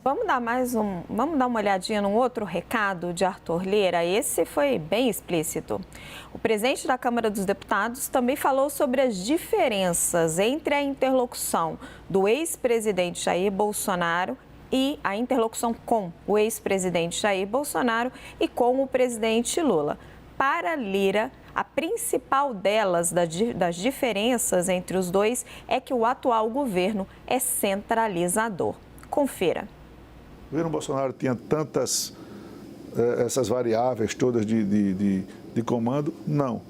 Vamos dar uma olhadinha num outro recado de Arthur Lira. Esse foi bem explícito. O presidente da Câmara dos Deputados também falou sobre as diferenças entre a interlocução do ex-presidente Jair Bolsonaro e a interlocução com o ex-presidente Jair Bolsonaro e com o presidente Lula. Para Lira, a principal delas, das diferenças entre os dois, é que o atual governo é centralizador. Confira. O governo Bolsonaro tinha tantas, essas variáveis todas de comando? Não.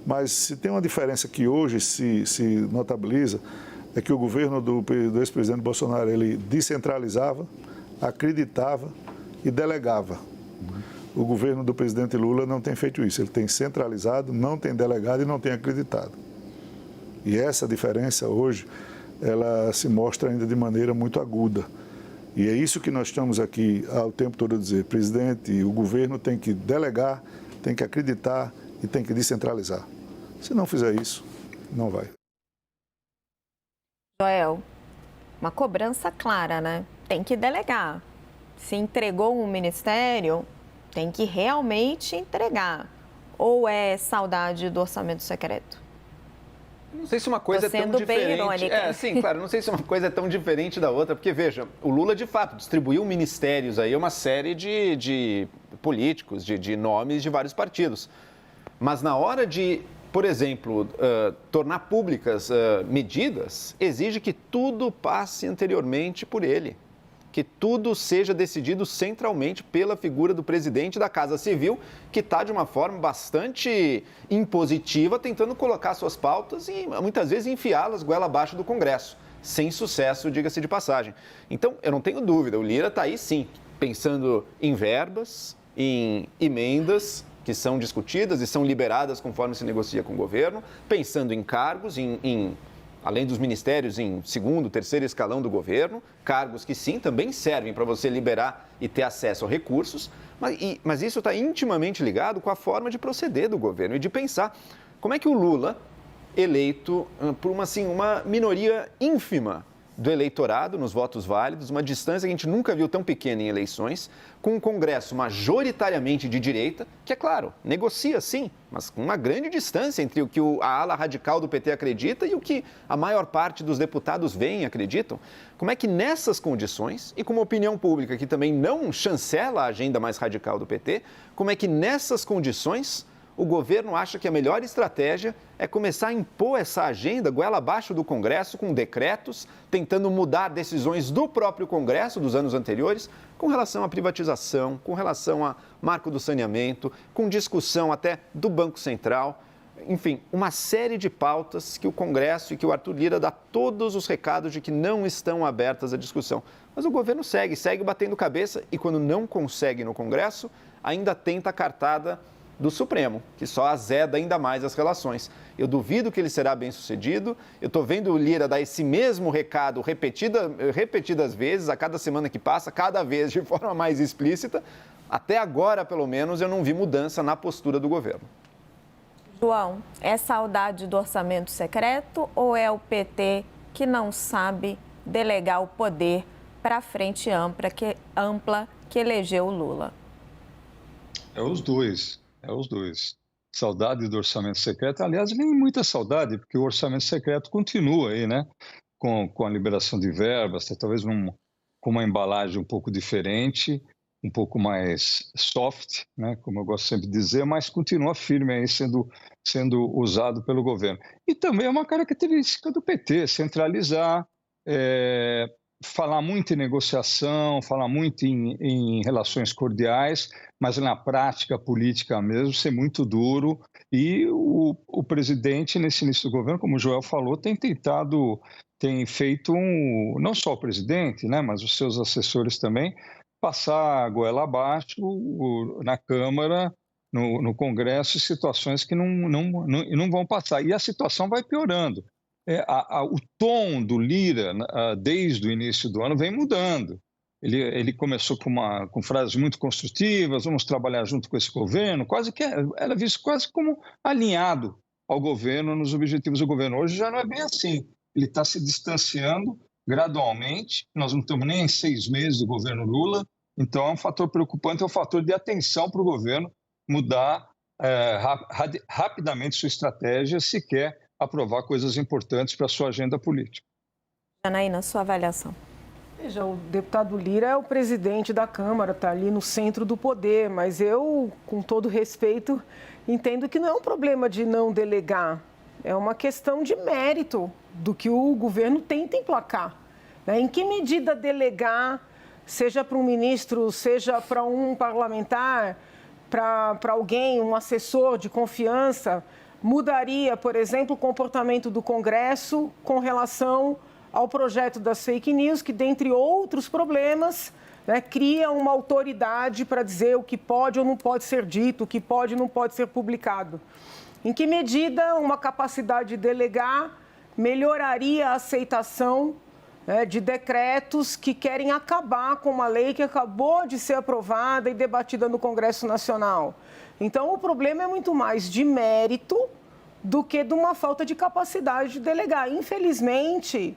Mas se tem uma diferença que hoje se notabiliza, é que o governo do ex-presidente Bolsonaro, ele descentralizava, acreditava e delegava. O governo do presidente Lula não tem feito isso. Ele tem centralizado, não tem delegado e não tem acreditado. E essa diferença hoje, ela se mostra ainda de maneira muito aguda. E é isso que nós estamos aqui ao tempo todo a dizer. Presidente, o governo tem que delegar, tem que acreditar e tem que descentralizar. Se não fizer isso, não vai. Joel, uma cobrança clara, né? Tem que delegar. Se entregou um ministério, tem que realmente entregar. Ou é saudade do orçamento secreto? Não sei se uma coisa é tão sendo bem diferente. irônica. Sim, claro, não sei se uma coisa é tão diferente da outra, porque, veja, o Lula, de fato, distribuiu ministérios aí a uma série de políticos, de nomes de vários partidos. Mas na hora de, por exemplo, tornar públicas medidas, exige que tudo passe anteriormente por ele. Que tudo seja decidido centralmente pela figura do presidente da Casa Civil, que está de uma forma bastante impositiva, tentando colocar suas pautas e muitas vezes enfiá-las goela abaixo do Congresso, sem sucesso, diga-se de passagem. Então, eu não tenho dúvida, o Lira está aí sim, pensando em verbas, em emendas que são discutidas e são liberadas conforme se negocia com o governo, pensando em cargos, além dos ministérios em segundo, terceiro escalão do governo, cargos que sim, também servem para você liberar e ter acesso a recursos, mas isso está intimamente ligado com a forma de proceder do governo e de pensar como é que o Lula, eleito por uma minoria ínfima do eleitorado nos votos válidos, uma distância que a gente nunca viu tão pequena em eleições, com um Congresso majoritariamente de direita, que, é claro, negocia sim, mas com uma grande distância entre o que a ala radical do PT acredita e o que a maior parte dos deputados veem e acreditam. Como é que nessas condições, e com uma opinião pública que também não chancela a agenda mais radical do PT, como é que nessas condições o governo acha que a melhor estratégia é começar a impor essa agenda goela abaixo do Congresso, com decretos, tentando mudar decisões do próprio Congresso dos anos anteriores, com relação à privatização, com relação a marco do saneamento, com discussão até do Banco Central. Enfim, uma série de pautas que o Congresso e que o Arthur Lira dá todos os recados de que não estão abertas à discussão. Mas o governo segue batendo cabeça e quando não consegue no Congresso, ainda tenta a cartada do Supremo, que só azeda ainda mais as relações. Eu duvido que ele será bem sucedido. Eu estou vendo o Lira dar esse mesmo recado repetidas vezes, a cada semana que passa, cada vez de forma mais explícita. Até agora, pelo menos, eu não vi mudança na postura do governo. João, é saudade do orçamento secreto ou é o PT que não sabe delegar o poder para a frente ampla que elegeu o Lula? É os dois. É os dois. Saudade do orçamento secreto. Aliás, nem muita saudade, porque o orçamento secreto continua aí, né? Com a liberação de verbas, talvez com uma embalagem um pouco diferente, um pouco mais soft, né? Como eu gosto sempre de dizer, mas continua firme aí sendo usado pelo governo. E também é uma característica do PT, centralizar, falar muito em negociação, falar muito em relações cordiais, mas na prática política mesmo ser muito duro. E o presidente, nesse início do governo, como o Joel falou, tem feito não só o presidente, né, mas os seus assessores também, passar a goela abaixo na Câmara, no Congresso, situações que não vão passar. E a situação vai piorando. O tom do Lira, desde o início do ano, vem mudando. Ele começou com frases muito construtivas, vamos trabalhar junto com esse governo, era visto quase como alinhado ao governo, nos objetivos do governo. Hoje já não é bem assim. Ele está se distanciando gradualmente. Nós não estamos nem em 6 meses do governo Lula, então é um fator preocupante, é um fator de atenção para o governo mudar rapidamente sua estratégia se quer aprovar coisas importantes para a sua agenda política. Janaína, sua avaliação. Veja, o deputado Lira é o presidente da Câmara, está ali no centro do poder, mas eu, com todo respeito, entendo que não é um problema de não delegar, é uma questão de mérito do que o governo tenta emplacar. Em que medida delegar, seja para um ministro, seja para um parlamentar, para alguém, um assessor de confiança, mudaria, por exemplo, o comportamento do Congresso com relação ao projeto das fake news, que, dentre outros problemas, cria uma autoridade para dizer o que pode ou não pode ser dito, o que pode ou não pode ser publicado. Em que medida uma capacidade de delegar melhoraria a aceitação de decretos que querem acabar com uma lei que acabou de ser aprovada e debatida no Congresso Nacional? Então, o problema é muito mais de mérito do que de uma falta de capacidade de delegar. Infelizmente,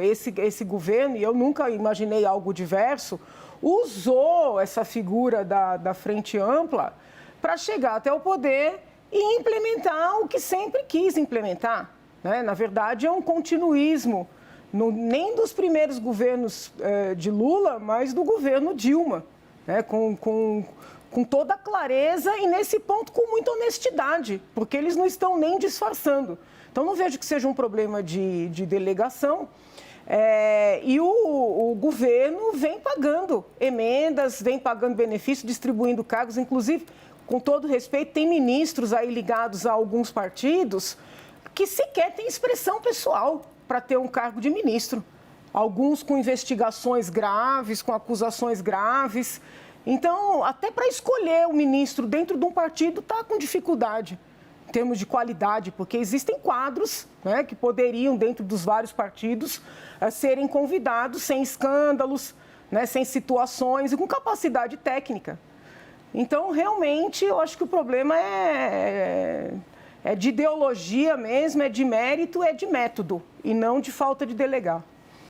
esse governo, e eu nunca imaginei algo diverso, usou essa figura da Frente Ampla para chegar até o poder e implementar o que sempre quis implementar. Na verdade, é um continuismo, nem dos primeiros governos de Lula, mas do governo Dilma, com toda a clareza e, nesse ponto, com muita honestidade, porque eles não estão nem disfarçando. Então, não vejo que seja um problema de delegação. E o governo vem pagando emendas, vem pagando benefícios, distribuindo cargos. Inclusive, com todo respeito, tem ministros aí ligados a alguns partidos que sequer têm expressão pessoal para ter um cargo de ministro. Alguns com investigações graves, com acusações graves. Então, até para escolher o ministro dentro de um partido está com dificuldade, em termos de qualidade, porque existem quadros que poderiam, dentro dos vários partidos, serem convidados sem escândalos, sem situações e com capacidade técnica. Então, realmente, eu acho que o problema é de ideologia mesmo, é de mérito, é de método, e não de falta de delegar.